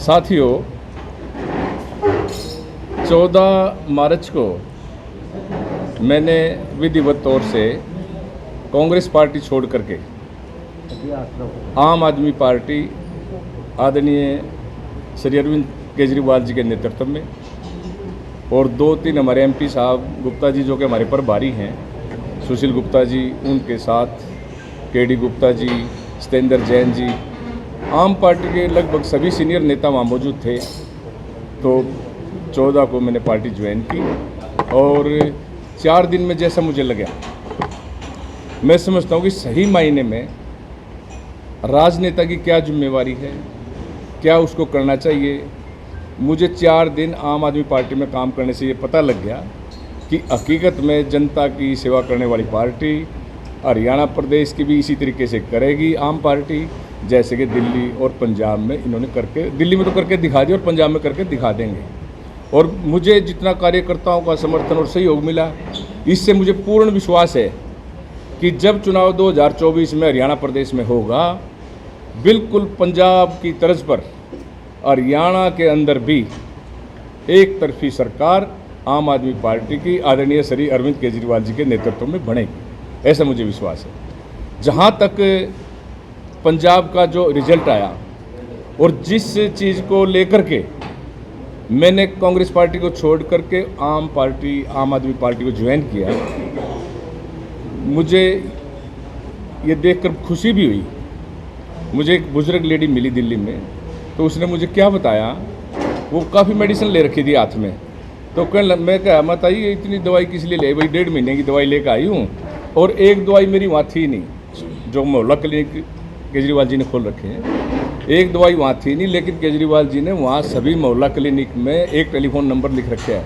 साथियों, 14 मार्च को मैंने विधिवत तौर से कांग्रेस पार्टी छोड़ करके आम आदमी पार्टी आदरणीय श्री अरविंद केजरीवाल जी के नेतृत्व में और 2-3 हमारे एमपी साहब गुप्ता जी जो कि हमारे प्रभारी हैं, सुशील गुप्ता जी, उनके साथ केडी गुप्ता जी, सत्येंद्र जैन जी, आम पार्टी के लगभग सभी सीनियर नेता वहाँ मौजूद थे। तो 14 को मैंने पार्टी ज्वाइन की और 4 दिन में जैसा मुझे लगा, मैं समझता हूँ कि सही मायने में राजनेता की क्या जिम्मेवारी है, क्या उसको करना चाहिए। मुझे 4 दिन आम आदमी पार्टी में काम करने से ये पता लग गया कि हकीकत में जनता की सेवा करने वाली पार्टी हरियाणा प्रदेश की भी इसी तरीके से करेगी आम पार्टी, जैसे कि दिल्ली और पंजाब में इन्होंने करके, दिल्ली में तो करके दिखा दिया और पंजाब में करके दिखा देंगे। और मुझे जितना कार्यकर्ताओं का समर्थन और सहयोग मिला, इससे मुझे पूर्ण विश्वास है कि जब चुनाव 2024 में हरियाणा प्रदेश में होगा, बिल्कुल पंजाब की तर्ज पर हरियाणा के अंदर भी एक तरफी सरकार आम आदमी पार्टी की आदरणीय श्री अरविंद केजरीवाल जी के नेतृत्व में बनेगी, ऐसा मुझे विश्वास है। जहाँ तक पंजाब का जो रिजल्ट आया और जिस चीज़ को लेकर के मैंने कांग्रेस पार्टी को छोड़ करके आम आदमी पार्टी को ज्वाइन किया, मुझे ये देखकर खुशी भी हुई। मुझे एक बुजुर्ग लेडी मिली दिल्ली में, तो उसने मुझे क्या बताया, वो काफ़ी मेडिसिन ले रखी थी हाथ में। तो मैं कहा मत आई, इतनी दवाई किस लिए ले? भाई 1.5 महीने की दवाई लेकर आई हूँ और एक दवाई मेरी वहाँ थी नहीं, जो मोहल्ला क्लिनिक केजरीवाल जी ने खोल रखे हैं, एक दवाई वहाँ थी नहीं। लेकिन केजरीवाल जी ने वहाँ सभी मोहल्ला क्लिनिक में एक टेलीफोन नंबर लिख रखा है,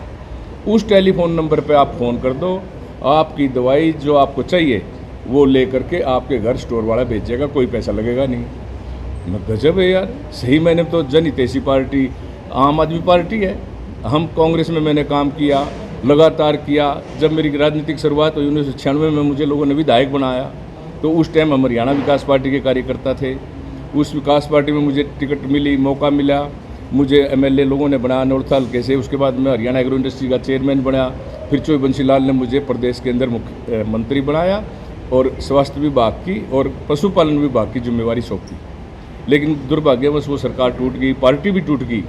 उस टेलीफोन नंबर पे आप फ़ोन कर दो, आपकी दवाई जो आपको चाहिए वो ले करके आपके घर स्टोर वाला भेजेगा, कोई पैसा लगेगा नहीं। मैं गजब है यार, सही मैंने तो जनहितैषी पार्टी आम आदमी पार्टी है। हम कांग्रेस में मैंने काम किया, लगातार किया। जब मेरी राजनीतिक शुरुआत हुई 1996 में, मुझे लोगों ने विधायक बनाया, तो उस टाइम हम हरियाणा विकास पार्टी के कार्यकर्ता थे। उस विकास पार्टी में मुझे टिकट मिली, मौका मिला, मुझे एमएलए लोगों ने बनाया नॉर्थ हल्के से। उसके बाद मैं हरियाणा एग्रो इंडस्ट्री का चेयरमैन बना, फिर चोई बंसीलाल ने मुझे प्रदेश के अंदर मुख्य मंत्री बनाया और स्वास्थ्य विभाग की और पशुपालन विभाग की जिम्मेवारी सौंपी। लेकिन दुर्भाग्यवश वो सरकार टूट गई, पार्टी भी टूट गई।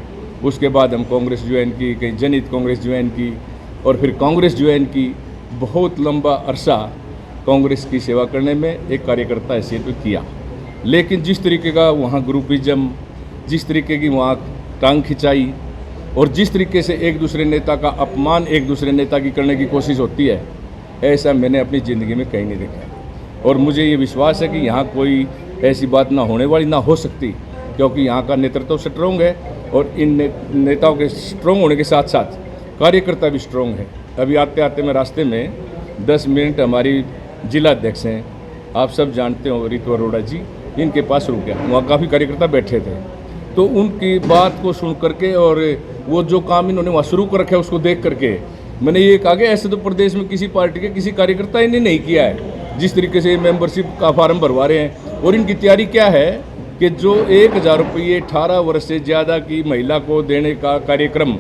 उसके बाद हम कांग्रेस ज्वाइन की, कहीं जनहित कांग्रेस ज्वाइन की और फिर कांग्रेस ज्वाइन की। बहुत लंबा अरसा कांग्रेस की सेवा करने में एक कार्यकर्ता हैसियत में किया। लेकिन जिस तरीके का वहाँ ग्रुपिज्म, जिस तरीके की वहाँ टांग खिंचाई और जिस तरीके से एक दूसरे नेता का अपमान एक दूसरे नेता की करने की कोशिश होती है, ऐसा मैंने अपनी ज़िंदगी में कहीं नहीं देखा। और मुझे ये विश्वास है कि यहाँ कोई ऐसी बात ना होने वाली, ना हो सकती, क्योंकि यहाँ का नेतृत्व स्ट्रॉन्ग है और इन नेताओं के स्ट्रॉन्ग होने के साथ साथ कार्यकर्ता भी स्ट्रॉन्ग है। अभी आते आते मैं रास्ते में 10 मिनट हमारी जिला अध्यक्ष हैं, आप सब जानते हो, रितु अरोड़ा जी, इनके पास रुक गया। वहाँ काफ़ी कार्यकर्ता बैठे थे, तो उनकी बात को सुन करके और वो जो काम इन्होंने वहाँ शुरू कर रखा है उसको देख करके मैंने ये कहा कि ऐसे तो प्रदेश में किसी पार्टी के किसी कार्यकर्ता ने नहीं किया है। जिस तरीके से मेंबरशिप का फार्म भरवा रहे हैं और इनकी तैयारी क्या है कि जो 1000 रुपये 18 वर्ष से ज़्यादा की महिला को देने का कार्यक्रम,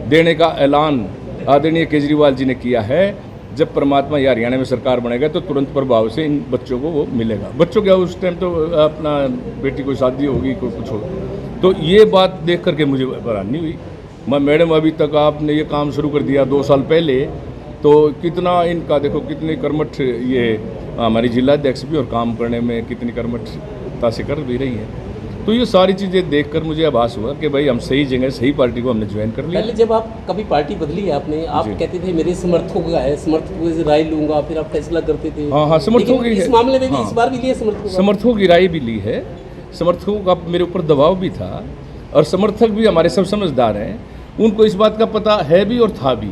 देने का ऐलान आदरणीय केजरीवाल जी ने किया है। जब परमात्मा या हरियाणा में सरकार बनेगा तो तुरंत प्रभाव से इन बच्चों को वो मिलेगा। बच्चों क्या, उस टाइम तो अपना बेटी को शादी होगी, कोई कुछ हो। तो ये बात देख करके मुझे हैरानी हुई। मैं मैडम, अभी तक आपने ये काम शुरू कर दिया 2 साल पहले, तो कितना इनका देखो कितने कर्मठ, ये हमारी जिलाध्यक्ष भी और काम करने में कितनी कर्मठता से कर भी रही है। तो ये सारी चीज़ें देखकर मुझे आभास हुआ कि भाई हम सही जगह सही पार्टी को हमने ज्वाइन कर लिया। पहले जब आप कभी पार्टी बदली है आपने, आप कहते थे मेरे समर्थकों का है, समर्थकों की राय लूंगा, फिर आप फैसला करते थे। हाँ, समर्थकों की इस मामले में भी इस बार भी लिए समर्थकों की राय भी ली है। समर्थकों का मेरे ऊपर दबाव भी था और समर्थक भी हमारे सब समझदार हैं, उनको इस बात का पता है भी और था भी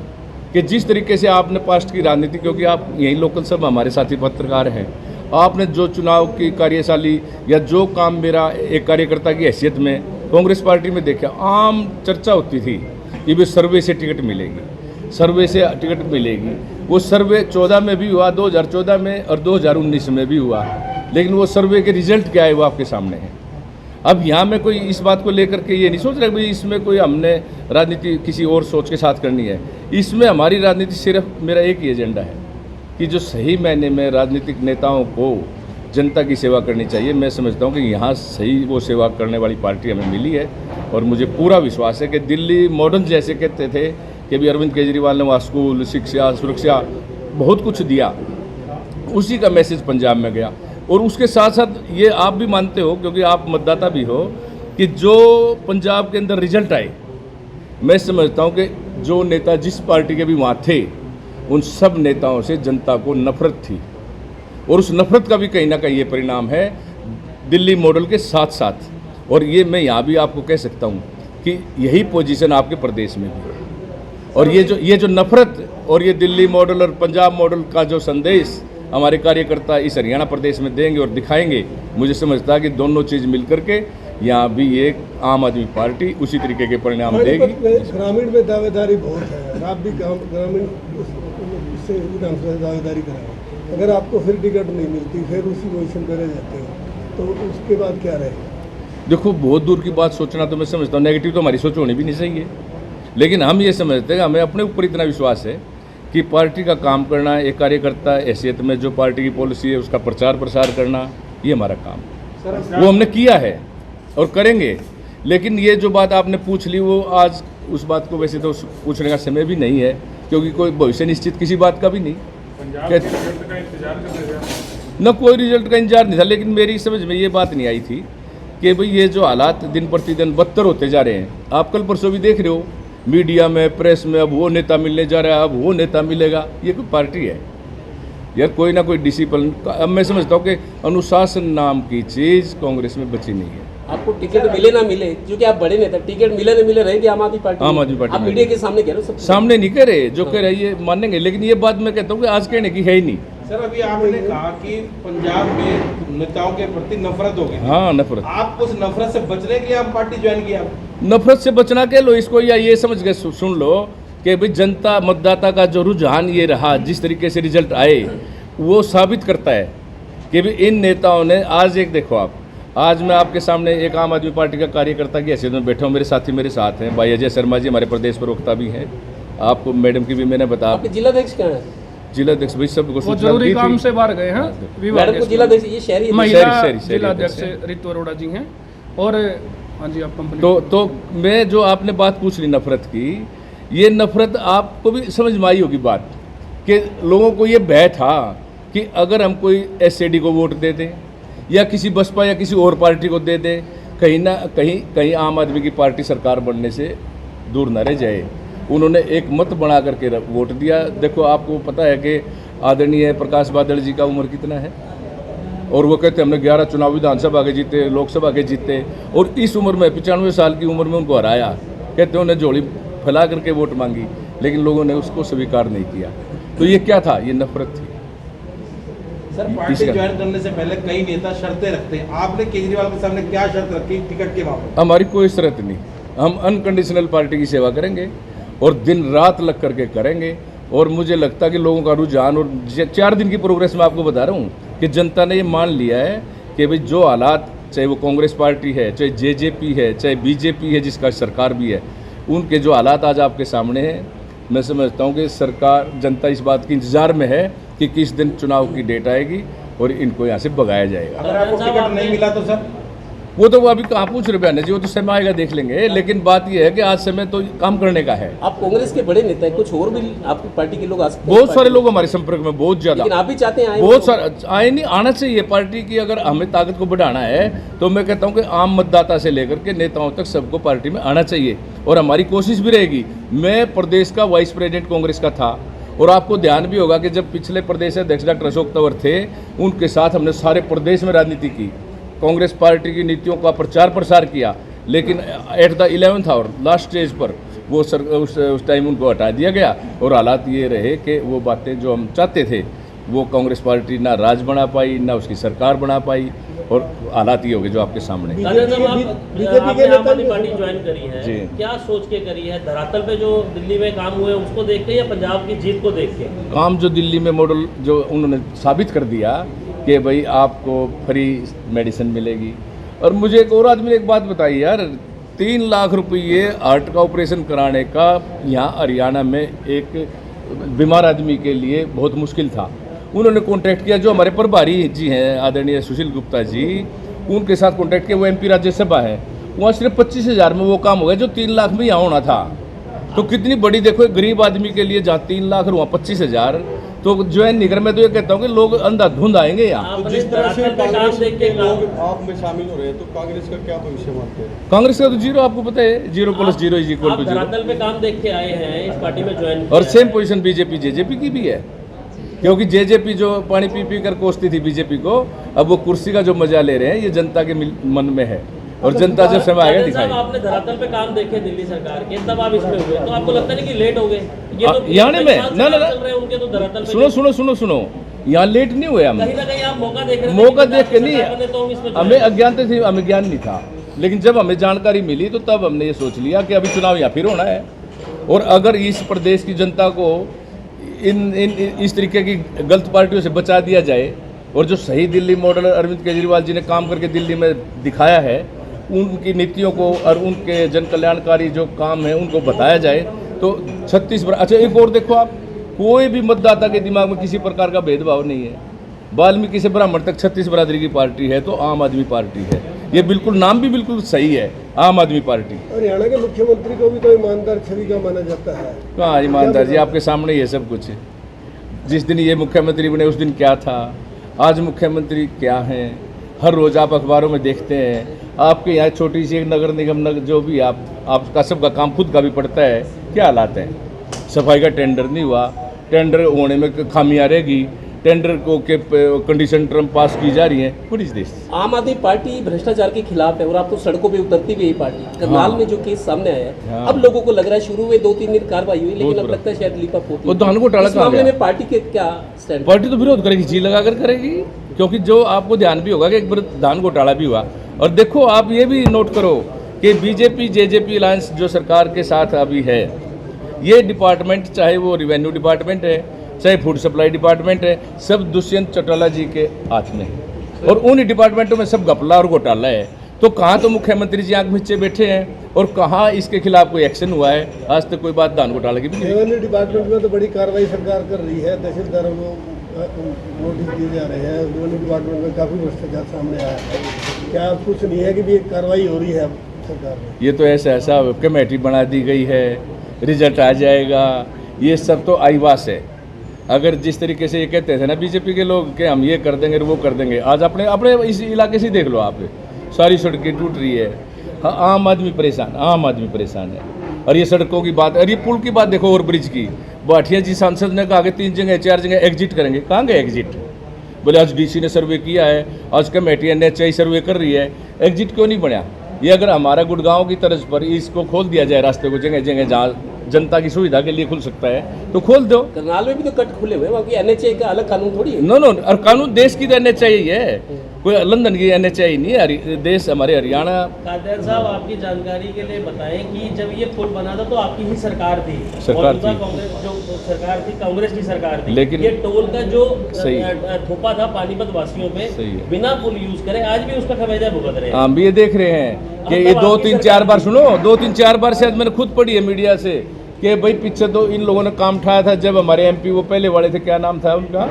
कि जिस तरीके से आपने पास्ट की राजनीति, क्योंकि आप यही लोकल सब हमारे साथी पत्रकार हैं, आपने जो चुनाव की कार्यशाली या जो काम मेरा एक कार्यकर्ता की हैसियत में कांग्रेस पार्टी में देखा, आम चर्चा होती थी कि भी सर्वे से टिकट मिलेगी, सर्वे से टिकट मिलेगी। वो सर्वे 14 में भी हुआ, 2014 में और 2019 में भी हुआ, लेकिन वो सर्वे के रिजल्ट क्या है वो आपके सामने है। अब यहाँ मैं कोई इस बात को लेकर के ये नहीं सोच रहा कि भाई इसमें कोई हमने राजनीति किसी और सोच के साथ करनी है। इसमें हमारी राजनीति सिर्फ मेरा एक ही एजेंडा है कि जो सही मायने में राजनीतिक नेताओं को जनता की सेवा करनी चाहिए। मैं समझता हूँ कि यहाँ सही वो सेवा करने वाली पार्टी हमें मिली है और मुझे पूरा विश्वास है कि दिल्ली मॉडल जैसे कहते थे कि भी अरविंद केजरीवाल ने वहाँ स्कूल, शिक्षा, सुरक्षा बहुत कुछ दिया, उसी का मैसेज पंजाब में गया। और उसके साथ साथ ये आप भी मानते हो, क्योंकि आप मतदाता भी हो, कि जो पंजाब के अंदर रिजल्ट आए, मैं समझता हूँ कि जो नेता जिस पार्टी के भी वहाँ थे उन सब नेताओं से जनता को नफरत थी और उस नफरत का भी कहीं ना कहीं ये परिणाम है दिल्ली मॉडल के साथ साथ। और ये मैं यहाँ भी आपको कह सकता हूँ कि यही पोजीशन आपके प्रदेश में भी है। और ये जो नफरत और ये दिल्ली मॉडल और पंजाब मॉडल का जो संदेश हमारे कार्यकर्ता इस हरियाणा प्रदेश में देंगे और दिखाएंगे, मुझे समझता है कि दोनों चीज़ मिल करके यहाँ भी एक आम आदमी पार्टी उसी तरीके के परिणाम देगी। ग्रामीण में दावेदारी बहुत है, आप भी ग्रामीण से विधानसभा दावेदारी कराएं। अगर आपको फिर टिकट नहीं मिलती, फिर उसी पोजिशन पर रह जाते हो, तो उसके बाद क्या रहेगा? देखो, बहुत दूर की बात सोचना तो मैं समझता हूँ नेगेटिव तो हमारी सोच होनी भी नहीं चाहिए, लेकिन हम ये समझते हैं, हमें अपने ऊपर इतना विश्वास है कि पार्टी का काम करना, एक कार्यकर्ता हैसियत में जो पार्टी की पॉलिसी है उसका प्रचार प्रसार करना, ये हमारा काम है। वो हमने किया है और करेंगे। लेकिन ये जो बात आपने पूछ ली, वो आज उस बात को वैसे तो पूछने का समय भी नहीं है, क्योंकि कोई भविष्य निश्चित किसी बात का भी नहीं। न कोई रिजल्ट का इंतजार नहीं था, लेकिन मेरी समझ में ये बात नहीं आई थी कि भाई ये जो हालात दिन प्रतिदिन बदतर होते जा रहे हैं, आप कल परसों भी देख रहे हो मीडिया में, प्रेस में, अब वो नेता मिलने जा रहा है, अब वो नेता मिलेगा। ये कोई पार्टी है यार? कोई ना कोई डिसिप्लिन। अब मैं समझता हूँ कि अनुशासन नाम की चीज़ कांग्रेस में बची नहीं है। आपको टिकट मिले ना मिले, क्योंकि आप बड़े नेता, टिकट मिले ना मिले रहेंगे आम आदमी पार्टी। आम आदमी पार्टी आप मीडिया के सामने कह रहे हो, सब सामने नहीं कह रहे, जो कह रहे ये मानेंगे, लेकिन ये बात मैं कहता हूँ कि आज कहने की है ही नहीं। सर, अभी आपने कहा कि पंजाब में नेताओं के प्रति नफरत हो गई। हाँ, नफरत। आप उस नफरत से बचने के लिए आप पार्टी ज्वाइन किया? नफरत से बचना के लो इसको, या ये समझ के सुन लो कि भाई जनता मतदाता का जो रुझान ये रहा, जिस तरीके से रिजल्ट आए, वो साबित करता है कि भाई इन नेताओं ने आज एक देखो आप, आज मैं आपके सामने एक आम आदमी पार्टी का कार्यकर्ता की हैसियत में बैठा हूँ, मेरे साथी मेरे साथ हैं, भाई अजय शर्मा जी हमारे प्रदेश प्रवक्ता भी हैं, आपको मैडम की भी मैंने बताया। आपके जिलाध्यक्ष क्या है? जिलाध्यक्ष भाई सबको वो जरूरी काम से बाहर गए हैं। मैडम को जिलाध्यक्ष, ये शहरी महिला जिलाध्यक्ष रितु अरोड़ा जी हैं। और हाँ जी, आप कंपनी तो मैं जो आपने बात पूछ ली नफरत की, ये नफरत आपको भी समझ में आई होगी बात, कि लोगों को ये भय था कि अगर हम कोई एसएडी को वोट दे दें या किसी बसपा या किसी और पार्टी को दे दें, कहीं ना कहीं आम आदमी की पार्टी सरकार बनने से दूर न रह जाए। उन्होंने एक मत बना करके वोट दिया। देखो, आपको पता है कि आदरणीय प्रकाश बादल जी का उम्र कितना है, और वो कहते हैं हमने 11 चुनाव विधानसभा के जीते, लोकसभा के जीते, और इस उम्र में 95 साल की उम्र में उनको हराया। कहते उन्हें झोली फैला करके वोट मांगी, लेकिन लोगों ने उसको स्वीकार नहीं किया। तो ये क्या था? ये नफरत थी। सर, पार्टी ज्वाइन करने से पहले कई नेता शर्तें रखते हैं, आपने केजरीवाल के सामने क्या शर्त रखी टिकट के मामले? हमारी कोई शर्त नहीं, हम अनकंडीशनल पार्टी की सेवा करेंगे और दिन रात लग करके करेंगे। और मुझे लगता है कि लोगों का रुझान, और 4 दिन की प्रोग्रेस मैं आपको बता रहा हूँ कि जनता ने ये मान लिया है कि भाई जो हालात, चाहे वो कांग्रेस पार्टी है, चाहे जेजेपी है, चाहे बीजेपी है जिसका सरकार भी है, उनके जो हालात आज आपके सामने हैं, मैं समझता हूँ कि सरकार, जनता इस बात के इंतजार में है कि किस दिन चुनाव की डेट आएगी और इनको यहाँ से भगाया जाएगा। अगर आपको टिकट नहीं मिला तो सर? वो तो वो अभी कहाँ पूछ रहे बयान जी, वो तो समय आएगा देख लेंगे। लेकिन बात ये है कि आज समय तो काम करने का है। आप कांग्रेस के बड़े नेता हैं, कुछ और भी आपकी पार्टी के लोग आ सकते हैं? बहुत सारे लोग हमारे संपर्क में, बहुत ज्यादा। लेकिन आप भी चाहते हैं आए? बहुत सारे आए नहीं, आना चाहिए। पार्टी की अगर हमें ताकत को बढ़ाना है तो मैं कहता हूं कि आम मतदाता से लेकर के नेताओं तक सबको पार्टी में आना चाहिए, और हमारी कोशिश भी रहेगी। मैं प्रदेश का वाइस प्रेसिडेंट कांग्रेस का था, और आपको ध्यान भी होगा कि जब पिछले प्रदेश अध्यक्ष डॉक्टर अशोक तंवर थे, उनके साथ हमने सारे प्रदेश में राजनीति की, कांग्रेस पार्टी की नीतियों का प्रचार प्रसार किया। लेकिन at the 11th hour, last stage पर वो उस टाइम उनको हटा दिया गया, और हालात ये रहे कि वो बातें जो हम चाहते थे वो कांग्रेस पार्टी ना राज बना पाई, ना उसकी सरकार बना पाई, और हालात ये हो गए जो आपके सामने। बीजेपी के आम आदमी पार्टी ज्वाइन करी है, जी। क्या सोच के करी है? धरातल पे जो दिल्ली में काम हुए उसको देख के या पंजाब की जीत को देख के? काम जो दिल्ली में मॉडल जो उन्होंने साबित कर दिया कि भाई आपको फ्री मेडिसिन मिलेगी, और मुझे एक और आदमी ने एक बात बताई यार, 3 लाख रुपये हार्ट का ऑपरेशन कराने का यहाँ हरियाणा में एक बीमार आदमी के लिए बहुत मुश्किल था। उन्होंने कॉन्टैक्ट किया, जो हमारे प्रभारी जी हैं आदरणीय सुशील गुप्ता जी, उनके साथ कॉन्टैक्ट किया। वो MP राज्यसभा है, वहाँ सिर्फ 25,000 में वो काम हो गया जो 3 लाख में यहाँ होना था। तो कितनी बड़ी, देखो एक गरीब आदमी के लिए जहाँ 3 लाख और वहाँ 25,000, तो ज्वाइन नहीं कर। मैं तो ये कहता हूँ कि लोग अंधाधुंध आएंगे यहाँ। आपने जिस तरह से धरातल पे काम कांग्रेस देख के के लोग आप में शामिल हो रहे हैं, तो कांग्रेस का क्या भविष्य मानते हैं? कांग्रेस का तो जीरो, आपको पता है, 0 + 0 = 0। धरातल पे काम देख के आए हैं, इस पार्टी में ज्वाइन और सेम पोजीशन बीजेपी जेजेपी की भी है, क्योंकि जेजेपी जो पानी पी पी कर कोसती थी बीजेपी को, अब वो कुर्सी का जो मजा ले रहे हैं, ये जनता के मन में है। और जनता जब समय आएगा दिखाएगी। आपने धरातल पे काम देखे दिल्ली सरकार के, तब आप इसमें हुए, तो आपको लगता नहीं कि लेट हो गए? ये तो यहाँ में ना चल रहे हैं उनके, तो धरातल पे सुनो, यहाँ लेट नहीं हुए हम। कहीं ना कहीं आप मौका देख रहे थे, मौका कि देख के नहीं, सरकार बने तो हम इसमें हमें अज्ञानता थी, हमें ज्ञान नहीं था। लेकिन जब हमें जानकारी मिली तो तब हमने ये सोच लिया कि अभी चुनाव यहाँ फिर होना है, और अगर इस प्रदेश की जनता को इस तरीके की गलत पार्टियों से बचा दिया जाए, और जो सही दिल्ली मॉडल अरविंद केजरीवाल जी ने काम करके दिल्ली में दिखाया है, उनकी नीतियों को और उनके जन कल्याणकारी जो काम है उनको बताया जाए, तो 36। अच्छा एक और देखो आप, कोई भी मतदाता के दिमाग में किसी प्रकार का भेदभाव नहीं है। वाल्मीकि से ब्राह्मण तक 36 बिरादरी की पार्टी है, तो आम आदमी पार्टी है। ये बिल्कुल नाम भी बिल्कुल सही है, आम आदमी पार्टी। हरियाणा के मुख्यमंत्री को भी तो ईमानदार छवि का माना जाता है। हाँ ईमानदार जी, आपके सामने ये सब कुछ है। जिस दिन ये मुख्यमंत्री बने उस दिन क्या था, आज मुख्यमंत्री क्या हैं, हर रोज़ आप अखबारों में देखते हैं। आपके यहाँ छोटी सी एक नगर निगम जो भी आपका सबका काम खुद का भी पड़ता है, क्या हालात हैं? सफाई का टेंडर नहीं हुआ, टेंडर होने में खामियां रहेगी, टेंडर को के कंडीशन टर्म पास की जा रही है। What is this? आम आदमी पार्टी भ्रष्टाचार के खिलाफ है, और आप तो सड़कों पे उतरती भी यही पार्टी। करनाल में जो केस सामने आया है, हाँ। अब लोगों को लग रहा है, शुरू में 2-3 दिन कार्रवाई हुई, लेकिन अब लगता है शायद लीपापोती। वो धान घोटाला इस कहाँ मामले गया? में पार्टी के क्या स्टैंड? पार्टी तो विरोध करेगी, जी लगाकर करेगी, क्योंकि जो आपको ध्यान भी होगा कि एक बार धान घोटाला भी हुआ। और देखो आप ये भी नोट करो कि बीजेपी जेजेपी अलायंस जो सरकार के साथ अभी है, ये डिपार्टमेंट चाहे वो रेवेन्यू डिपार्टमेंट है, चाहे फूड सप्लाई डिपार्टमेंट है, सब दुष्यंत चौटाला जी के हाथ में है। और उन डिपार्टमेंटों में सब घपला और घोटाला है। तो कहाँ तो मुख्यमंत्री जी आंख मीचे बैठे हैं, और कहाँ इसके खिलाफ कोई एक्शन हुआ है? आज तक कोई बात धान घोटाला की भी नहीं। रेवेन्यू डिपार्टमेंट में तो बड़ी कार्रवाई सरकार कर रही है, तहसीलदारों को नोटिस दिए जा रहे हैं। रेवेन्यू डिपार्टमेंट में काफ़ी भ्रष्टाचार सामने आया है। क्या कुछ नहीं है कि भी एक कार्रवाई हो रही है सरकार में? ये तो ऐसा कमेटी बना दी गई है, रिजल्ट आ जाएगा, ये सब तो आईवास है। अगर जिस तरीके से ये कहते थे ना बीजेपी के लोग कि हम ये कर देंगे वो कर देंगे, आज अपने इस इलाके से देख लो आप, सारी सड़कें टूट रही है। हाँ, आम आदमी परेशान है। और ये सड़कों की बात, और ये पुल की बात देखो, और ब्रिज की। भाटिया जी सांसद ने कहा कि 3 जगह 4 जगह एग्जिट करेंगे। कहाँ गए एग्जिट? बोले आज DC ने सर्वे किया है, आज कमेटी NHI सर्वे कर रही है, एग्जिट क्यों नहीं बना? ये अगर हमारा गुड़गांव की तर्ज पर इसको खोल दिया जाए, रास्ते को जगह जगह जहाँ जनता की सुविधा के लिए खुल सकता है तो खोल दो। करनाल में भी तो कट खुले हुए हैं, वहाँ की NHI का अलग कानून थोड़ी है। नो, और कानून देश की तो NHI ही है, कोई लंदन की NHI नहीं है। देश हमारे हरियाणा। कादिर साहब, आपकी जानकारी के लिए बताएं कि जब ये पुल बना था तो आपकी ही सरकार थी, सरकार थी। कांग्रेस जो सरकार थी, कांग्रेस की सरकार थी। लेकिन ये टोल का जो सही थोपा था पानीपत वासियों पे, सही है। बिना पुल यूज करे आज भी उसका खमेजा भुगत रहे हैं। हम भी ये देख रहे हैं कि ये 2-3-4 बार, सुनो, 2-3-4 बार शायद मैंने खुद पढ़ी है मीडिया से कि भाई पीछे तो इन लोगों ने काम उठाया था जब हमारे MP वो पहले वाले थे, क्या नाम था उनका?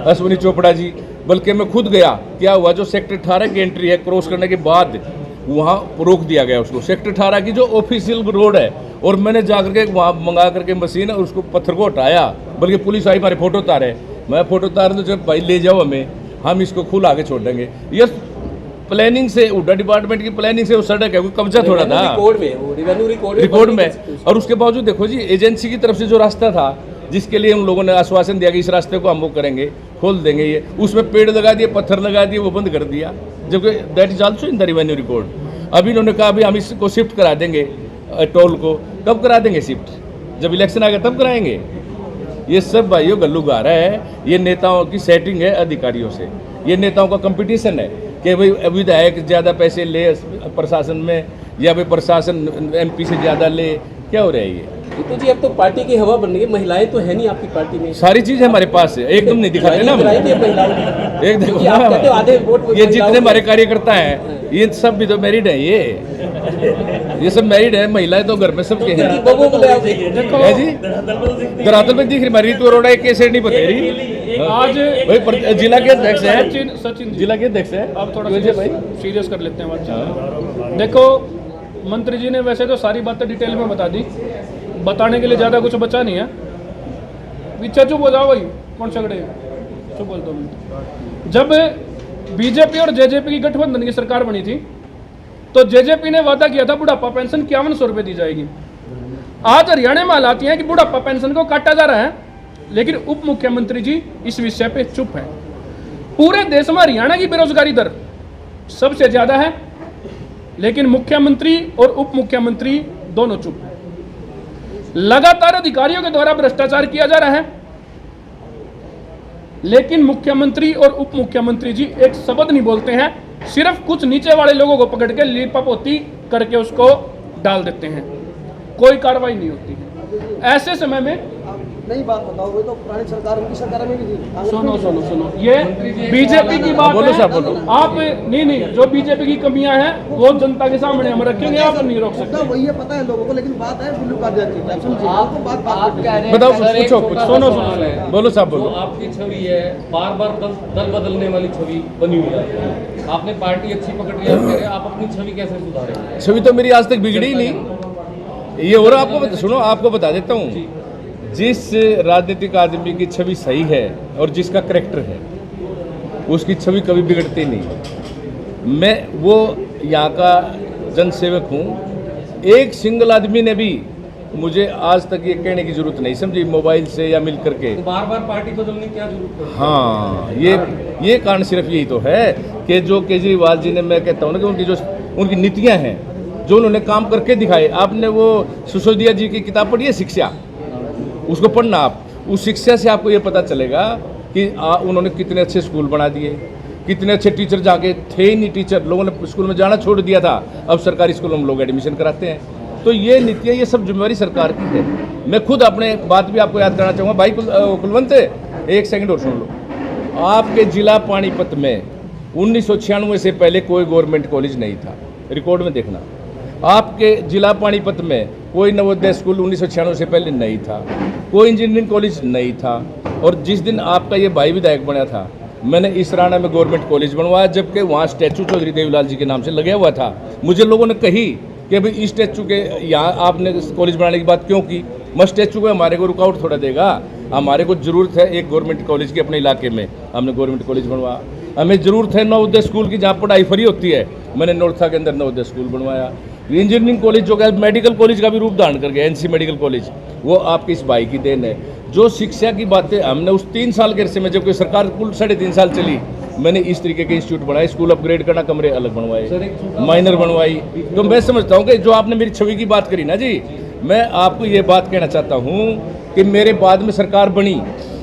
अश्विनी चोपड़ा जी। बल्कि मैं खुद गया, क्या हुआ, जो सेक्टर 18 की एंट्री है क्रॉस करने के बाद वहाँ रोक दिया गया उसको, सेक्टर 18 की जो ऑफिशियल रोड है। और मैंने जाकर के वहाँ मंगा करके मशीन और उसको पत्थर को हटाया, बल्कि पुलिस आई, हमारे फोटो उतारे। मैं फोटो उतार दूँ, जब भाई ले जाओ हमें, हम इसको खुला के छोड़ देंगे। ये प्लानिंग से, हुड्डा डिपार्टमेंट की प्लानिंग से वो सड़क है, कोई कब्जा थोड़ा था रेवेन्यू रिकॉर्ड में। और उसके बावजूद देखो जी, एजेंसी की तरफ से जो रास्ता था, जिसके लिए उन लोगों ने आश्वासन दिया कि इस रास्ते को हम वो करेंगे, खोल देंगे, ये उसमें पेड़ लगा दिए, पत्थर लगा दिए, वो बंद कर दिया, जबकि that is also in the revenue record. अभी इन्होंने कहा अभी हम इसको शिफ्ट करा देंगे, टोल को। कब करा देंगे शिफ्ट? जब इलेक्शन आ गया तब कराएंगे। ये सब भाइयों गल्लूगारा है, ये नेताओं की सेटिंग है अधिकारियों से, ये नेताओं का कंपटीशन है कि भाई विधायक ज़्यादा पैसे ले प्रशासन में, या भाई प्रशासन MP से ज़्यादा ले। क्या हो रहा है ये? तो जी अब तो पार्टी की हवा बन रही है, महिलाएं तो है नहीं आपकी पार्टी में। सारी चीज़ हमारे पास है, एकदम नहीं दिखाते ना हम। महिलाएं एक देखो क्योंकि आप कहते हो आधे वोट ये जितने हमारे कार्यकर्ता हैं ये सब भी तो मैरिड है, ये सब मैरिड है, महिलाएं तो घर में सबके हैं। बबू को ले आओगे। देखो है जी, धरातल में दिख रही हमारी ऋतु अरोड़ा एक कैसे नहीं बता रही। आज वही जिला के अध्यक्ष है, सचिन जी, जिला के अध्यक्ष है। अब थोड़ा भाई सीरियस कर लेते हैं बात। देखो मंत्री जी ने वैसे तो सारी बातें डिटेल में बता दी, बताने के लिए ज़्यादा कुछ बचा नहीं है। पीछे चुप हो जाओ भाई, कौन झगड़े चुप बोल 2 मिनट। जब बीजेपी और जेजेपी की गठबंधन की सरकार बनी थी तो जेजेपी ने वादा किया था बुढ़ापा पेंशन 5100 रुपये दी जाएगी। आज हरियाणा में हालात ये है कि बुढ़ापा पेंशन को काटा जा रहा है, लेकिन उप मुख्यमंत्री जी इस विषय पे चुप हैं। पूरे देश में हरियाणा की बेरोजगारी दर सबसे ज्यादा है, लेकिन मुख्यमंत्री और उप मुख्यमंत्री दोनों चुप हैं। लगातार अधिकारियों के द्वारा भ्रष्टाचार किया जा रहा है, लेकिन मुख्यमंत्री और उप मुख्यमंत्री जी एक शब्द नहीं बोलते हैं, सिर्फ कुछ नीचे वाले लोगों को पकड़ के लीपापोती करके उसको डाल देते हैं, कोई कार्रवाई नहीं होती है। ऐसे समय में नई बात बताओ, वो तो पुरानी सरकार उनकी सरकार में भी थी। सुनो, ये बीजेपी की बात बोलो है। साहब, बोलो। आप नहीं, जो बीजेपी की कमियां हैं वो जनता के सामने हम रखेंगे, आप नहीं रोक सकते। वही है, पता है लोगों को, लेकिन बात है बिल्लू का आपको बात आप कह रहे हैं बताओ, सर, एक पूछो, छोटा कुछ। सा सुनो, सवाल है। बोलो साहब, जो बोलो। आपकी छवि है बार बार दल बदलने वाली छवि बनी हुई है। आपने पार्टी अच्छी पकड़ लिया, कह रहे हैं, आप अपनी छवि कैसे सुधारेंगे? छवि तो मेरी आज तक बिगड़ी ही नहीं। ये और आपको सुनो, आपको बता देता हूँ, जिस राजनीतिक आदमी की छवि सही है और जिसका करैक्टर है उसकी छवि कभी बिगड़ती नहीं। मैं वो यहाँ का जनसेवक हूँ, एक सिंगल आदमी ने भी मुझे आज तक ये कहने की जरूरत नहीं समझी मोबाइल से या मिल करके। तो बार बार पार्टी बदलने की क्या जरूरत है? हाँ, ये कारण सिर्फ यही तो है कि जो केजरीवाल जी ने, मैं कहता हूँ ना कि उनकी जो उनकी नीतियाँ हैं, जो उन्होंने काम करके दिखाए। आपने वो सिसोदिया जी की किताब पढ़ी है शिक्षा, उसको पढ़ना आप, उस शिक्षा से आपको ये पता चलेगा कि उन्होंने कितने अच्छे स्कूल बना दिए, कितने अच्छे टीचर जाके थे ही नहीं टीचर, लोगों ने स्कूल में जाना छोड़ दिया था, अब सरकारी स्कूलों में लोग एडमिशन कराते हैं। तो ये नीतियाँ, ये सब जिम्मेवारी सरकार की है। मैं खुद अपने बात भी आपको याद कराना चाहूँगा भाई कुलवंत, एक सेकंड और सुन लो। आपके जिला पानीपत में 1996 से पहले कोई गवर्नमेंट कॉलेज नहीं था, रिकॉर्ड में देखना। आपके जिला पानीपत में कोई नवोदय स्कूल 1996 से पहले नहीं था, कोई इंजीनियरिंग कॉलेज नहीं था। और जिस दिन आपका ये भाई विधायक बना था, मैंने इसराना में गवर्नमेंट कॉलेज बनवाया, जबकि वहाँ स्टैचू चौधरी देवीलाल जी के नाम से लगा हुआ था। मुझे लोगों ने कही कि भाई इस स्टैचू के यहाँ आपने कॉलेज बनाने की बात क्यों की? मैं स्टैचू को हमारे को रुकावट थोड़ा देगा, हमारे को ज़रूरत है एक गवर्नमेंट कॉलेज की अपने इलाके में, हमने गवर्नमेंट कॉलेज बनवाया। हमें ज़रूरत है नवोदय स्कूल की जहाँ पढ़ाई फ्री होती है, मैंने नोरथा के अंदर नवोदय स्कूल बनवाया। इंजीनियरिंग कॉलेज जो है मेडिकल कॉलेज का भी रूप धारण कर गया, एनसी मेडिकल कॉलेज, वो आपकी इस भाई की देन है। जो शिक्षा की बातें हमने उस 3 साल के अरसे में, जबकि सरकार कुल 3.5 साल चली, मैंने इस तरीके के इंस्टीट्यूट बनाए, स्कूल अपग्रेड करना, कमरे अलग बनवाए, माइनर बनवाई। तो मैं समझता हूँ कि जो आपने मेरी छवि की बात करी ना जी, मैं आपको ये बात कहना चाहता हूँ कि मेरे बाद में सरकार बनी,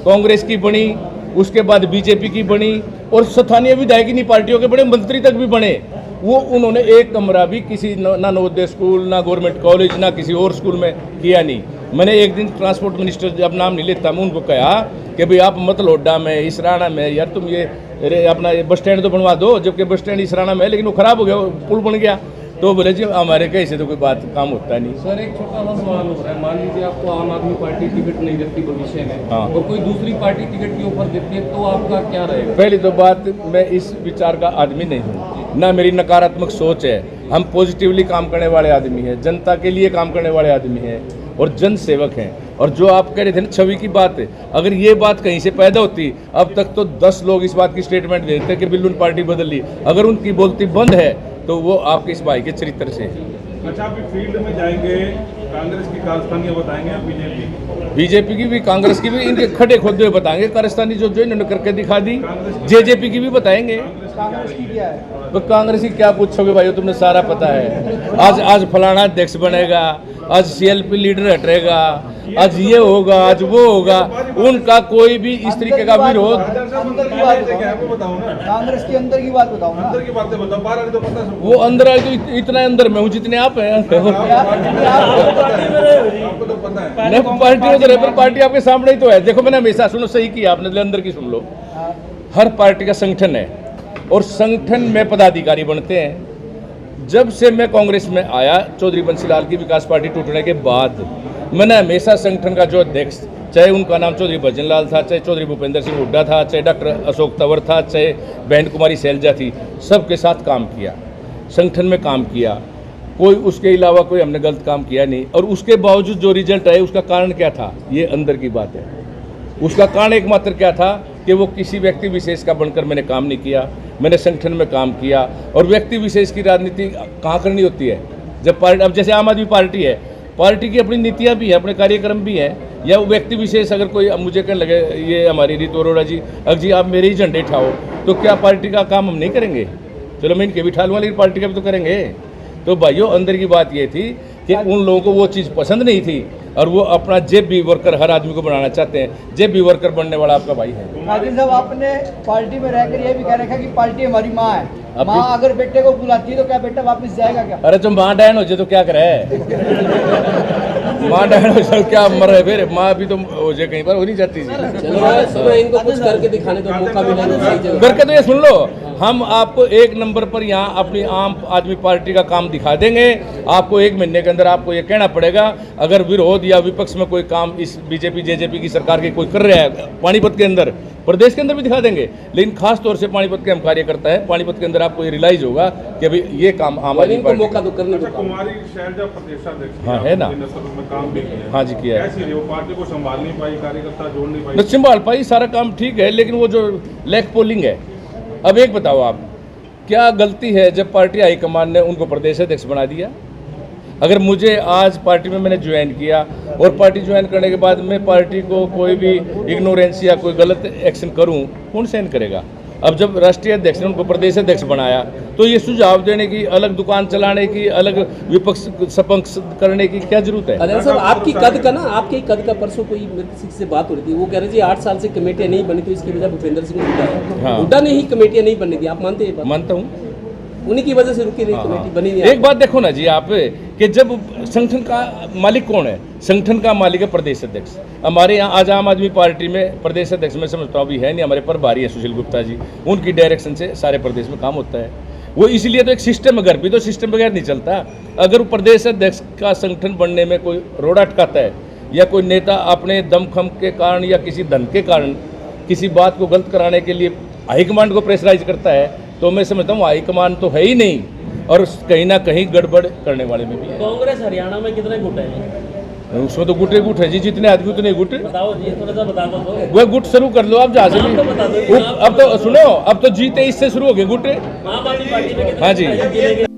कांग्रेस की बनी, उसके बाद बीजेपी की बनी, और स्थानीय विधायक इन्हीं पार्टियों के बड़े मंत्री तक भी बने। वो उन्होंने एक कमरा भी किसी ना नवोदय स्कूल, ना गवर्नमेंट कॉलेज, ना किसी और स्कूल में किया नहीं। मैंने एक दिन ट्रांसपोर्ट मिनिस्टर, जब नाम नहीं लेता, मैं उनको कहा कि भाई आप मत लोडा में, इसराना में, यार तुम ये अपना ये बस स्टैंड तो बनवा दो, जबकि बस स्टैंड इसराना में है, लेकिन वो ख़राब हो गया, पुल बन गया। तो बोले जी हमारे कहीं से तो कोई बात काम होता नहीं। सर एक छोटा सा सवाल हो रहा है, मान लीजिए आपको आम आदमी पार्टी टिकट नहीं देती भविष्य में, हाँ। और कोई दूसरी पार्टी टिकट की ऑफर देती है, तो आपका क्या रहेगा? पहली तो बात, मैं इस विचार का आदमी नहीं हूँ, ना मेरी नकारात्मक सोच है। हम पॉजिटिवली काम करने वाले आदमी हैं, जनता के लिए काम करने वाले आदमी हैं और जन सेवक हैं। और जो आप कह रहे थे ना छवि की बात है, अगर ये बात कहीं से पैदा होती, अब तक तो 10 लोग इस बात की स्टेटमेंट देते हैं कि बिल्लू ने पार्टी बदल ली। अगर उनकी बोलती बंद है तो वो आपके इस भाई के चरित्र से है। अच्छा, आप फील्ड में जाएंगे, कांग्रेस की कारस्तानी बताएंगे या बीजेपी की भी, कांग्रेस की भी, इनके खड़े खोदे हुए बताएंगे। कारस्तानी जो इन्होंने करके दिखा दी, जेजेपी की भी बताएंगे। कांग्रेस की क्या है? तो कांग्रेस की क्या पूछोगे भाई, तुमने सारा पता है। आज फलाना अध्यक्ष बनेगा, आज सीएलपी लीडर हटेगा, आज ये होगा, आज वो होगा। उनका कोई भी इस तरीके का विरोध। कांग्रेस के अंदर की बात बताओ ना। अंदर की बातें बताओ, बाहर तो पता है। वो अंदर है तो इतना अंदर में हूँ जितने आप हैं। आपको तो पता है। नहीं, पार्टी उधर है, पर पार्टी आपके सामने ही तो है। देखो मैंने हमेशा, सुनो, सही किया आपने, अंदर की सुन लो। हर पार्टी का संगठन है और संगठन में पदाधिकारी बनते हैं। जब से मैं कांग्रेस में आया, चौधरी बंसीलाल की विकास पार्टी टूटने के बाद, मैंने हमेशा संगठन का जो अध्यक्ष, चाहे उनका नाम चौधरी भजनलाल था, चाहे चौधरी भूपेंद्र सिंह हुड्डा था, चाहे डॉक्टर अशोक तंवर था, चाहे बहन कुमारी शैलजा थी, सबके साथ काम किया, संगठन में काम किया। कोई उसके अलावा कोई हमने गलत काम किया नहीं। और उसके बावजूद जो रिजल्ट आए उसका कारण क्या था, ये अंदर की बात है। उसका कारण एकमात्र क्या था कि वो किसी व्यक्ति विशेष का बनकर मैंने काम नहीं किया, मैंने संगठन में काम किया। और व्यक्ति विशेष की राजनीति कहाँ करनी होती है, जब पार्टी, अब जैसे आम आदमी पार्टी है, पार्टी की अपनी नीतियाँ भी हैं, अपने कार्यक्रम भी हैं। या वो व्यक्ति विशेष अगर कोई मुझे कहने लगे, ये हमारी रीतू अरोड़ा जी, अगर जी आप मेरे ही झंडे उठाओ, तो क्या पार्टी का काम हम नहीं करेंगे? चलो मैं इनके भी ठालूंगा, लेकिन पार्टी का भी तो करेंगे। तो भाइयों, अंदर की बात ये थी कि उन लोगों को वो चीज़ पसंद नहीं थी और वो अपना जेब भी वर्कर हर आदमी को बनाना चाहते हैं। जेब भी वर्कर बनने वाला आपका भाई है। राजीव साहब, आपने पार्टी में रहकर ये भी कह रखा कि पार्टी हमारी माँ है। माँ अगर बेटे को बुलाती है तो क्या बेटा वापस जाएगा क्या? अरे तो माँ डैन हो जाए तो क्या करे? माँ डैन हो जाए क्या मर रहे, फिर माँ भी तो हो जाए, कहीं पर हो नहीं जाती। इनको कुछ करके दिखाने तो मौका मिलेगा। करके तो ये सुन लो, हम आपको एक नंबर पर यहाँ अपनी आम आदमी पार्टी का काम दिखा देंगे। आपको 1 महीने के अंदर आपको ये कहना पड़ेगा, अगर विरोध या विपक्ष में कोई काम इस बीजेपी जेजेपी की सरकार के कोई कर रहा है पानीपत के अंदर, प्रदेश के अंदर भी दिखा देंगे। लेकिन खास तौर से पानीपत के हम कार्यकर्ता है, पानीपत के अंदर आपको ये रियलाइज होगा कि अभी ये काम आम आदमी पार्टी मौका तो करने दो। कुमारी शैलजा प्रदेशाध्यक्ष, हाँ है ना, में काम भी किया। हाँ जी किया है। कैसी रही वो, पार्टी को संभाल नहीं पाई, कार्यकर्ता जोड़ नहीं पाई? न संभाल पाई, सारा काम ठीक है, लेकिन वो जो लैक पोलिंग है। अब एक बताओ आप, क्या गलती है जब पार्टी हाईकमान ने उनको प्रदेश अध्यक्ष बना दिया? अगर मुझे आज पार्टी में मैंने ज्वाइन किया और पार्टी ज्वाइन करने के बाद मैं पार्टी को कोई भी इग्नोरेंस या कोई गलत एक्शन करूं, कौन सहन करेगा? अब जब राष्ट्रीय अध्यक्ष ने उनको प्रदेश अध्यक्ष बनाया तो ये सुझाव देने की, अलग दुकान चलाने की, अलग विपक्ष सपक्ष करने की क्या जरूरत है? अरे सर, आपकी कद का ना, आपके कद का परसों कोई मेरे किसी से बात हो रही थी, वो कह रहे थे 8 साल से कमेटियां नहीं बनी, तो इसकी वजह भूपेंद्र सिंह हुड्डा है। हाँ। हुड्डा ने ही कमेटियां नहीं बनने दी, आप मानते हैं? मानता हूँ, उन्हीं की वजह से रुकी नहीं, कमेटी बनी नहीं। एक बात देखो ना जी आप, कि जब संगठन का मालिक कौन है? संगठन का मालिक है प्रदेश अध्यक्ष। हमारे यहाँ आज आम आदमी पार्टी में प्रदेश अध्यक्ष में समझता हूँ अभी है नहीं, हमारे प्रभारी है सुशील गुप्ता जी, उनकी डायरेक्शन से सारे प्रदेश में काम होता है। वो इसलिए तो एक सिस्टम है, घर भी तो सिस्टम बगैर नहीं चलता। अगर वो प्रदेश अध्यक्ष का संगठन बनने में कोई रोड़ा अटकाता है, या कोई नेता अपने दमखम के कारण या किसी धन के कारण किसी बात को गलत कराने के लिए हाईकमांड को प्रेशराइज करता है, तो मैं समझता हूँ हाईकमांड तो है ही नहीं, और कहीं ना कहीं गड़बड़ करने वाले में भी है। कांग्रेस हरियाणा में कितने गुट हैं? उसमें तो गुटे गुट है जी, जितने आदमी उतने गुट। बताओ जी, थोड़ा सा बता दो। वह गुट शुरू कर लो आप जहाँ से भी। नाम तो बता दो। अब तो सुनो, अब तो जीते इससे शुरू हो गए गुट। आम आदमी पार्टी में कितने हाँ जी। जिले के